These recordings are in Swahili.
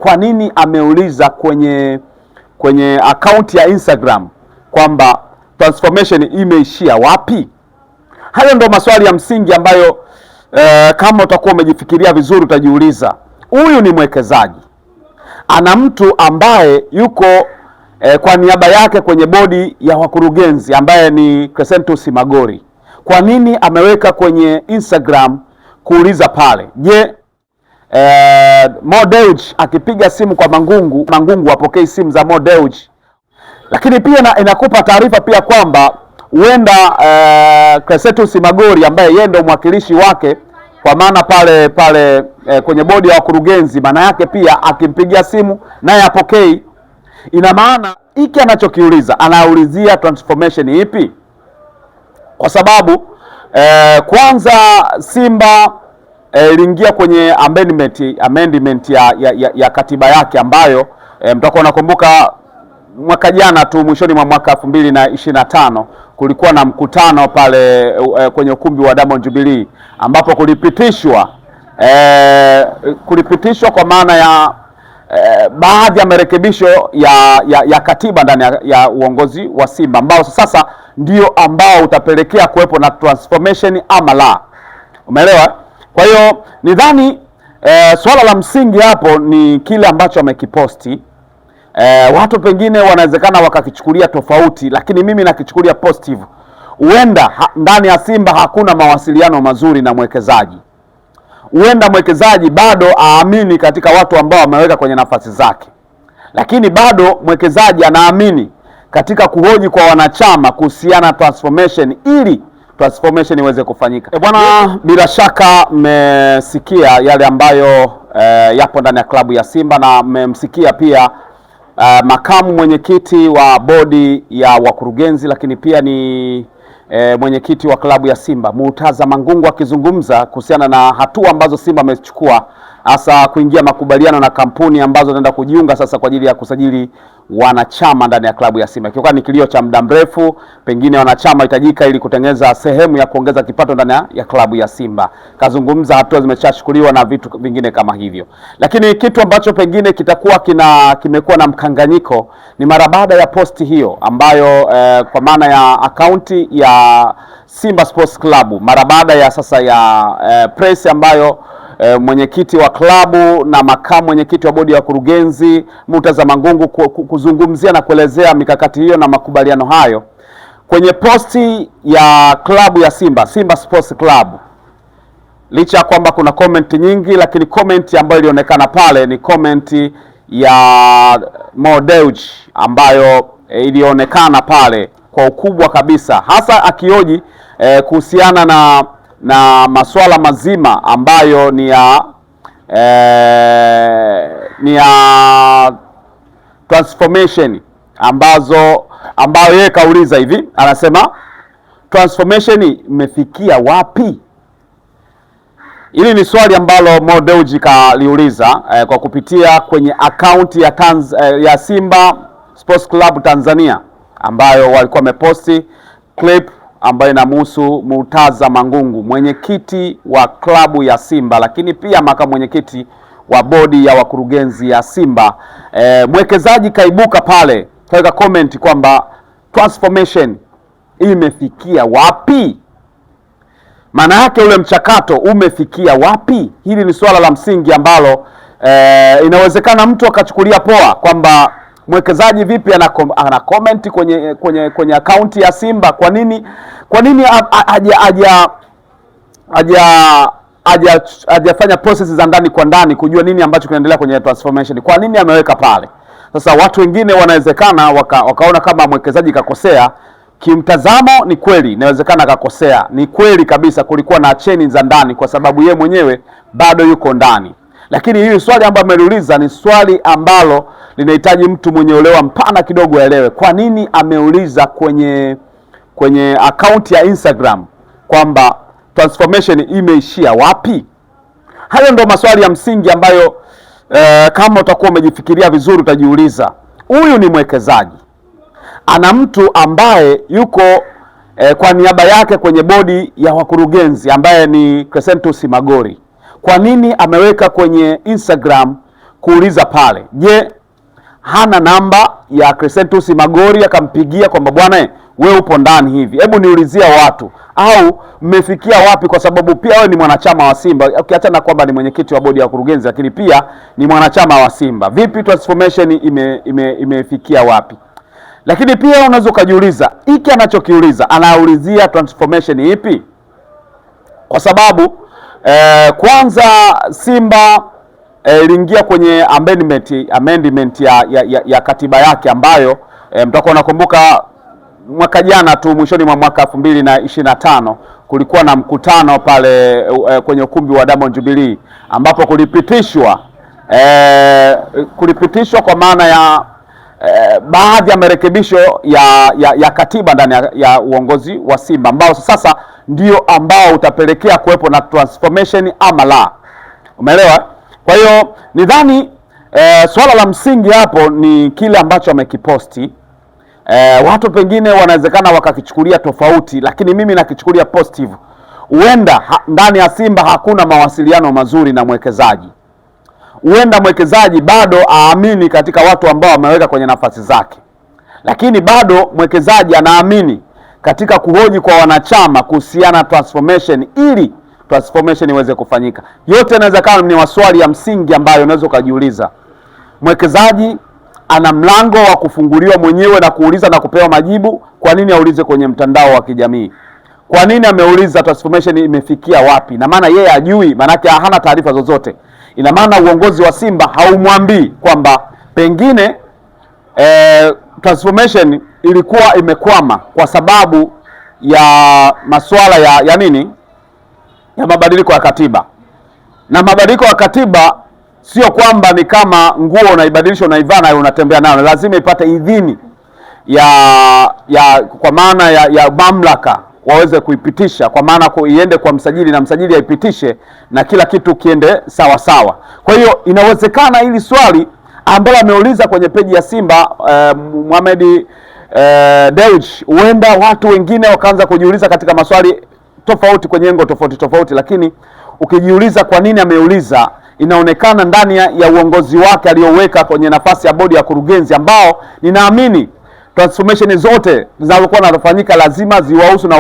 Kwa nini ameuliza kwenye akaunti ya Instagram kwamba transformation imeishia wapi? Hayo ndio maswali ya msingi ambayo kama utakuwa umejifikiria vizuri utajiuliza. Huyu ni mwekezaji, ana mtu ambaye yuko kwa niaba yake kwenye bodi ya wakurugenzi ambaye ni Crescentus Magori. Kwa nini ameweka kwenye Instagram kuuliza pale? Je, Mo Dewji akipiga simu kwa Mangungu apokei simu za Mo Dewji? Lakini pia inakupa taarifa pia kwamba huenda Crescentus Magori ambaye yeye ndio mwakilishi wake kwa maana pale kwenye bodi ya wakurugenzi, maana yake pia akimpigia simu naye apokei. Ina maana hiki anachokiuliza, anaulizia transformation ipi? Kwa sababu kwanza Simba iliingia kwenye amendment ya katiba yake ambayo mtakuwa nakumbuka mwaka jana tu mwishoni mwa mwaka 2025 kulikuwa na mkutano pale kwenye ukumbi wa Diamond Jubilee ambapo kulipitishwa kwa maana ya baadhi ya marekebisho ya katiba ndani ya uongozi wa Simba ambao sasa ndio ambao utapelekea kuwepo na transformation ama la. Umeelewa? Kwa hiyo nidhani swala la msingi hapo ni kile ambacho amekiposti. Watu pengine wanawezekana wakakichukulia tofauti, lakini mimi nakichukulia positive. Huenda ndani ya Simba hakuna mawasiliano mazuri na mwekezaji. Huenda mwekezaji bado aamini katika watu ambao wameweka kwenye nafasi zake, lakini bado mwekezaji anaamini katika kuhoji kwa wanachama kuhusiana na transformation ili transformation iweze kufanyika. Bwana, bila shaka mmesikia yale ambayo yapo ndani ya klabu ya Simba na mmemsikia pia makamu mwenyekiti wa bodi ya wakurugenzi, lakini pia ni mwenyekiti wa klabu ya Simba Murtaza Mangungu akizungumza kuhusiana na hatua ambazo Simba amechukua, hasa kuingia makubaliano na kampuni ambazo zinaenda kujiunga sasa kwa ajili ya kusajili wanachama ndani ya klabu ya Simba. Kiukweli ni kilio cha muda mrefu, pengine wanachama hitajika ili kutengeneza sehemu ya kuongeza kipato ndani ya klabu ya Simba. Kazungumza hatua zimeshachukuliwa na vitu vingine kama hivyo. Lakini kitu ambacho pengine kitakuwa kimekuwa na mkanganyiko ni mara baada ya posti hiyo ambayo kwa maana ya akaunti ya Simba Sports Club mara baada ya sasa ya press ambayo mwenyekiti wa klabu na makamu mwenyekiti wa bodi ya wakurugenzi Murtaza Mangungu kuzungumzia na kuelezea mikakati hiyo na makubaliano hayo kwenye posti ya klabu ya Simba Sports Club. Licha ya kwamba kuna comment nyingi, lakini comment ambayo ilionekana pale ni comment ya Mo Dewji ambayo ilionekana pale kwa ukubwa kabisa, hasa akioji kuhusiana na masuala mazima ambayo ni ya transformation ambayo yeye kauliza hivi, anasema transformation imefikia wapi? Hili ni swali ambalo Mo Dewji kaliuliza kwa kupitia kwenye akaunti ya Simba Sports Club Tanzania ambayo walikuwa wameposti clip ambayo inamhusu Murtaza Mangungu, mwenyekiti wa klabu ya Simba, lakini pia makamu mwenyekiti wa bodi ya wakurugenzi ya Simba. Mwekezaji kaibuka pale kaweka comment kwamba transformation imefikia wapi? Maana yake ule mchakato umefikia wapi? Hili ni swala la msingi ambalo inawezekana mtu akachukulia poa kwamba mwekezaji vipi ana comment kwenye akaunti ya Simba. Kwa nini hajafanya process za ndani kwa ndani kujua nini ambacho kinaendelea kwenye transformation? Kwa nini ameweka pale? Sasa watu wengine wanawezekana wakaona kama mwekezaji kakosea. Kimtazamo ni kweli, inawezekana kakosea, ni kweli kabisa, kulikuwa na cheni za ndani kwa sababu ye mwenyewe bado yuko ndani. Lakini hili swali ambalo ameuliza ni swali ambalo linahitaji mtu mwenye uelewa mpana kidogo aelewe. Kwa nini ameuliza kwenye akaunti ya Instagram kwamba transformation imeishia wapi? Hayo ndio maswali ya msingi ambayo kama utakuwa umejifikiria vizuri utajiuliza. Huyu ni mwekezaji, ana mtu ambaye yuko kwa niaba yake kwenye bodi ya wakurugenzi ambaye ni Crescentus Magori. Kwa nini ameweka kwenye Instagram kuuliza pale, je, hana namba ya Crescentus Magori akampigia kwamba bwana wewe upo ndani hivi, hebu niulizia watu, au mmefikia wapi? Kwa sababu pia wewe ni mwanachama wa Simba, ukiachana kwamba ni mwenyekiti wa bodi ya wakurugenzi, lakini pia ni mwanachama wa Simba. Vipi transformation imefikia wapi? Lakini pia unaweza ukajiuliza, hiki anachokiuliza anaulizia transformation ipi? Kwa sababu kwanza Simba iliingia kwenye amendment ya katiba yake ambayo mtakuwa nakumbuka mwaka jana tu mwishoni mwa mwaka 2025 kulikuwa na mkutano pale kwenye ukumbi wa Diamond Jubilee ambapo kulipitishwa kwa maana ya baadhi ya marekebisho ya katiba ndani ya uongozi wa Simba ambao sasa ndio ambao utapelekea kuwepo na transformation ama la. Umeelewa? Kwa hiyo nidhani swala la msingi hapo ni kile ambacho amekiposti. Watu pengine wanawezekana wakakichukulia tofauti, lakini mimi nakichukulia positive. Huenda ndani ya Simba hakuna mawasiliano mazuri na mwekezaji. Huenda mwekezaji bado aamini katika watu ambao wameweka kwenye nafasi zake, lakini bado mwekezaji anaamini katika kuhoji kwa wanachama kuhusiana na transformation ili transformation iweze kufanyika. Yote inaweza kama ni maswali ya msingi ambayo unaweza ukajiuliza. Mwekezaji ana mlango wa kufunguliwa mwenyewe na kuuliza na kupewa majibu. Kwa nini aulize kwenye mtandao wa kijamii? Kwa nini ameuliza transformation imefikia wapi? Na maana yeye hajui, maana yake hana taarifa zozote. Ina maana uongozi wa Simba haumwambii kwamba pengine transformation ilikuwa imekwama kwa sababu ya masuala ya nini? Ya mabadiliko ya katiba. Na mabadiliko ya katiba sio kwamba ni kama nguo unaibadilisha unaivaa na unatembea nayo, lazima ipate idhini kwa maana ya mamlaka waweze kuipitisha, kwa maana iende kwa msajili na msajili aipitishe na kila kitu kiende sawa sawa. Kwa hiyo inawezekana hili swali ambalo ameuliza kwenye peji ya Simba Mohamed Dewji, huenda watu wengine wakaanza kujiuliza katika maswali tofauti kwenye engo tofauti, lakini ukijiuliza kwa nini ameuliza, inaonekana ndani ya uongozi wake aliyoweka kwenye nafasi ya bodi ya kurugenzi, ambao ninaamini transformation zote zinazokuwa zinafanyika lazima ziwahusu na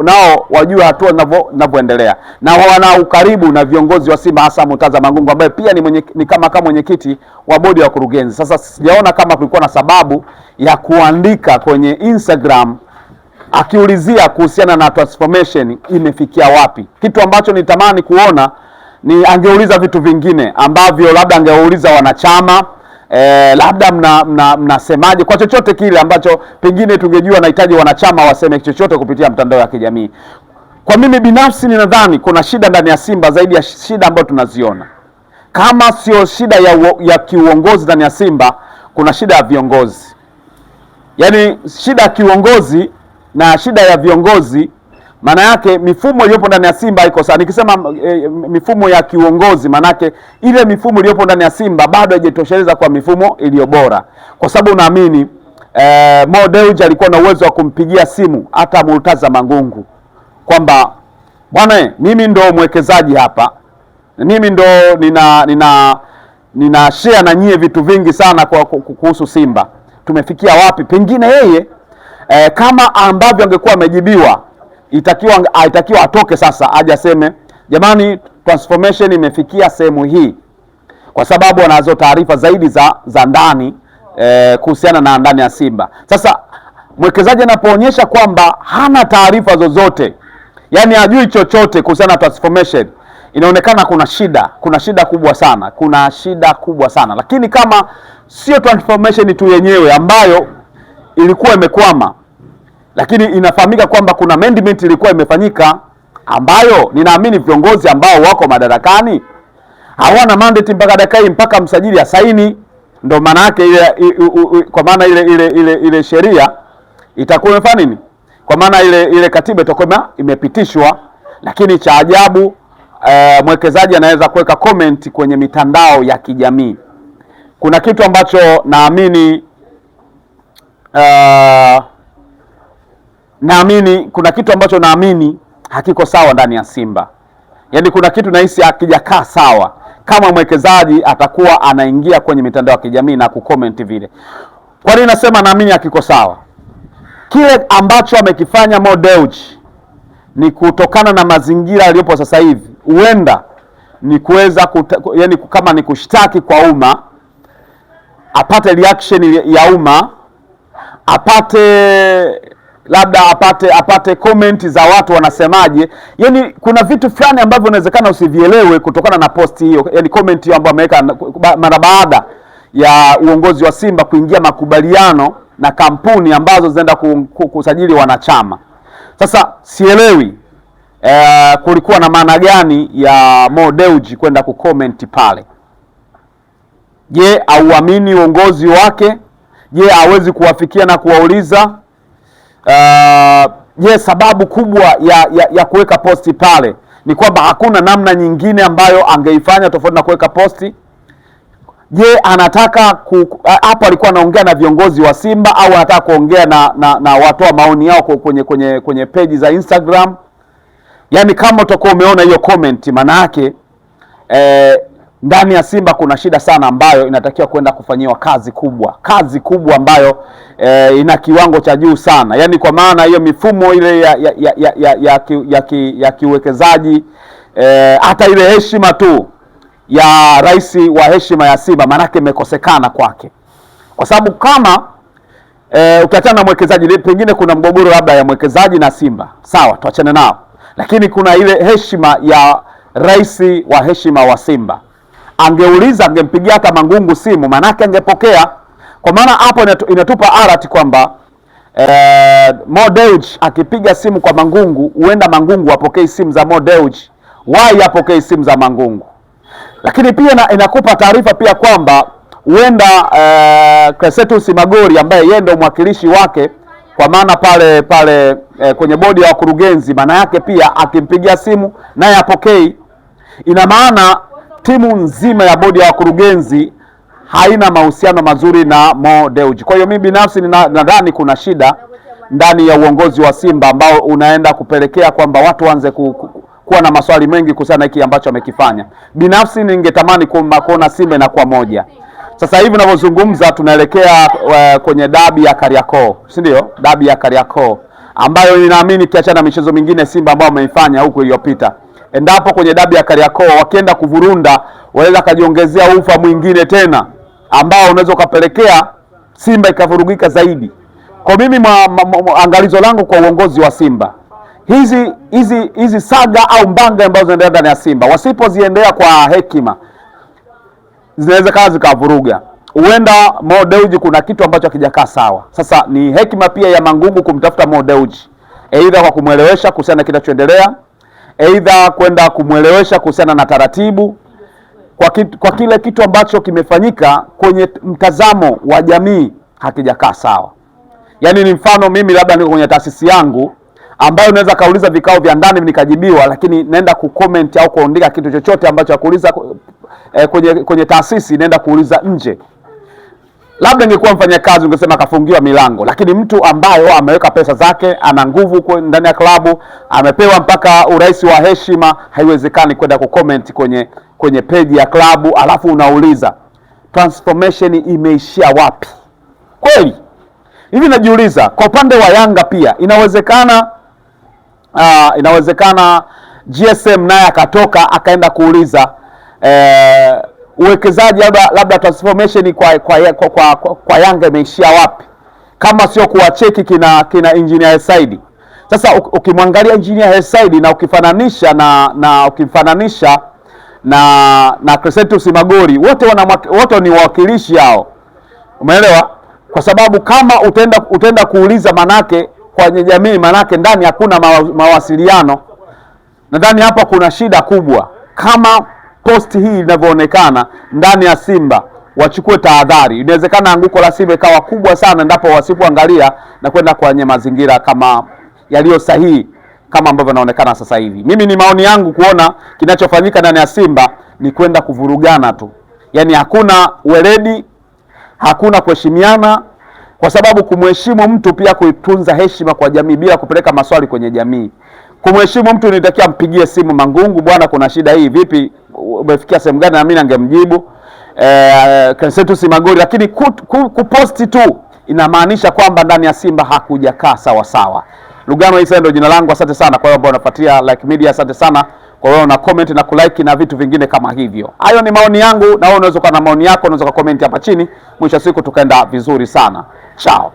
nao wajue hatua zinavyoendelea, na wana ukaribu na viongozi wa Simba, hasa Murtaza Mangungu ambaye pia ni kama mwenyekiti wa bodi ya kurugenzi. Sasa sijaona kama kulikuwa na sababu ya kuandika kwenye Instagram akiulizia kuhusiana na transformation imefikia wapi. Kitu ambacho nitamani kuona ni angeuliza vitu vingine ambavyo labda angeuliza wanachama, labda mnasemaje kwa chochote kile ambacho pengine tungejua nahitaji wanachama waseme chochote kupitia mtandao ya kijamii. Kwa mimi binafsi ninadhani kuna shida ndani ya Simba zaidi ya shida ambayo tunaziona. Kama sio shida ya kiuongozi ndani ya Simba, kuna shida ya viongozi. Yaani shida ya kiuongozi na shida ya viongozi, maana yake mifumo iliyopo ndani ya Simba iko sawa. Nikisema mifumo ya kiuongozi, maana yake ile mifumo iliyopo ndani ya Simba bado haijatosheleza kwa mifumo iliyo bora, kwa sababu naamini Mo Dewji alikuwa na uwezo wa kumpigia simu hata Murtaza Mangungu kwamba bwana, mimi ndo mwekezaji hapa, mimi ndo nina share na nyie vitu vingi sana kuhusu Simba, tumefikia wapi? Pengine yeye kama ambavyo angekuwa amejibiwa, itakiwa atoke sasa aje aseme jamani, transformation imefikia sehemu hii, kwa sababu anazo taarifa zaidi za ndani kuhusiana na ndani ya Simba. Sasa mwekezaji anapoonyesha kwamba hana taarifa zozote, yani hajui chochote kuhusiana na transformation, inaonekana kuna shida kubwa sana. Lakini kama sio transformation tu yenyewe ambayo ilikuwa imekwama, lakini inafahamika kwamba kuna amendment ilikuwa imefanyika ambayo ninaamini viongozi ambao wako madarakani hawana mandate mpaka dakika mpaka msajili asaini, ndio maana yake kwa maana ile sheria itakuwa imefanya nini, kwa maana ile katiba itakuwa imepitishwa. Lakini cha ajabu mwekezaji anaweza kuweka comment kwenye mitandao ya kijamii. Kuna kitu ambacho naamini naamini hakiko sawa ndani ya Simba. Yaani kuna kitu nahisi hakijakaa sawa kama mwekezaji atakuwa anaingia kwenye mitandao ya kijamii na kucomment vile. Kwa nini nasema naamini akiko sawa? Kile ambacho amekifanya Mo Dewji ni kutokana na mazingira yaliyopo sasa hivi, huenda ni kuweza yani kama ni kushtaki kwa umma, apate reaction ya umma, apate comment za watu wanasemaje. Yani kuna vitu fulani ambavyo inawezekana usivielewe kutokana na post hiyo, yani comment hiyo ambayo ameweka mara baada ya uongozi wa Simba kuingia makubaliano na kampuni ambazo zinaenda kusajili wanachama. Sasa sielewi kulikuwa na maana gani ya Mo Dewji kwenda kucomment pale. Je, auamini uongozi wake? Je, hawezi kuwafikia na kuwauliza? Je, sababu kubwa ya kuweka posti pale ni kwamba hakuna namna nyingine ambayo angeifanya tofauti na kuweka posti? Je, anataka hapo alikuwa anaongea na viongozi wa Simba au anataka kuongea na watoa maoni yao kwenye peji za Instagram? Yaani kama utakuwa umeona hiyo comment, maana yake ndani ya Simba kuna shida sana ambayo inatakiwa kwenda kufanyiwa kazi kubwa ambayo ina kiwango cha juu sana. Yaani kwa maana hiyo mifumo ile ya kiuwekezaji, hata ile heshima tu ya rais wa heshima ya Simba manake imekosekana kwake. Kwa sababu kama ukiachana na mwekezaji, pengine kuna mgogoro labda ya mwekezaji na Simba, sawa, tuachane nao, lakini kuna ile heshima ya rais wa heshima wa Simba. Angeuliza, angempigia hata Mangungu simu, manake angepokea. Kwa maana hapo inatupa alert kwamba Mo Dewji akipiga simu kwa Mangungu, huenda Mangungu apokee simu za Mo Dewji, why apokee simu za Mangungu. Lakini pia inakupa taarifa pia kwamba huenda Crescentus Magori ambaye yeye ndio mwakilishi wake kwa maana pale kwenye bodi ya wakurugenzi, maana yake pia akimpigia simu naye apokei. Ina maana timu nzima ya bodi ya wakurugenzi haina mahusiano mazuri na Mo Dewji. Kwa hiyo mimi binafsi nadhani kuna shida ndani ya uongozi wa Simba ambao unaenda kupelekea kwamba watu waanze kuwa na maswali mengi kuhusiana na hiki ambacho amekifanya. Binafsi ningetamani kuona Simba inakuwa moja. Sasa hivi ninavyozungumza tunaelekea kwenye dabi ya Kariakoo, si ndio? Dabi ya Kariakoo ambayo ninaamini kiachana na michezo mingine Simba ambao wameifanya huko iliyopita, endapo kwenye dabi ya Kariakoo wakienda kuvurunda, waweza kajiongezea ufa mwingine tena ambao unaweza kupelekea Simba zaidi. Kwa mimi angalizo langu kwa uongozi wa Simba, hizi saga au mbanga ambazo zinaendelea ndani ya Simba, wasipoziendea kwa hekima, zinaweza kaza zikavuruga. Huenda Mo Dewji kuna kitu ambacho hakijakaa sawa. Sasa ni hekima pia ya Mangungu kumtafuta Mo Dewji, aidha kwa kumwelewesha kuhusiana na kinachoendelea, aidha kwenda kumwelewesha kuhusiana na taratibu kwa kile kitu ambacho kimefanyika kwenye mtazamo wa jamii hakijakaa sawa. Yaani ni mfano mimi labda niko kwenye taasisi yangu ambayo unaweza kauliza vikao vya ndani nikajibiwa, lakini naenda kucomment au kuandika kitu chochote ambacho hakuuliza kwenye taasisi, naenda kuuliza nje. Labda ingekuwa mfanyakazi ungesema kafungiwa milango, lakini mtu ambaye ameweka pesa zake, ana nguvu ndani ya klabu, amepewa mpaka urais wa heshima, haiwezekani kwenda kucomment kwenye page ya klabu alafu unauliza transformation imeishia wapi? Kweli hivi najiuliza, kwa upande wa Yanga pia inawezekana GSM naye akatoka akaenda kuuliza uwekezaji labda transformation kwa Yanga imeishia wapi, kama sio kuwacheki kina Engineer Said. Sasa ukimwangalia Engineer Said na ukifananisha na Crescentus Magori, wote ni wawakilishi hao, umeelewa? Kwa sababu kama utaenda kuuliza manake kwenye jamii, manake ndani hakuna mawasiliano. Nadhani hapa kuna shida kubwa. Kama posti hii inavyoonekana ndani ya Simba, wachukue tahadhari. Inawezekana anguko la Simba ikawa kubwa sana endapo wasipoangalia na kwenda kwenye mazingira kama yaliyo sahihi kama ambavyo inaonekana sasa hivi. Mimi ni maoni yangu kuona kinachofanyika ndani ya Simba ni kwenda kuvurugana tu. Yaani hakuna weledi, hakuna kuheshimiana, kwa sababu kumheshimu mtu pia kuitunza heshima kwa jamii bila kupeleka maswali kwenye jamii. Kumheshimu mtu nitakia mpigie simu Mangungu, bwana kuna shida hii, vipi umefikia sehemu gani, na mimi ningemjibu Clatous Magori, lakini kuposti tu inamaanisha kwamba ndani ya Simba hakujakaa sawa sawa. Lugano Isa ndio jina langu. Asante sana kwa wale ambao wanafuatia Like Media. Asante sana kwa wale una comment na kulike na vitu vingine kama hivyo. Hayo ni maoni yangu, na wewe unaweza kuwa na maoni yako, unaweza comment hapa chini. Mwisho siku tukaenda vizuri sana. Ciao.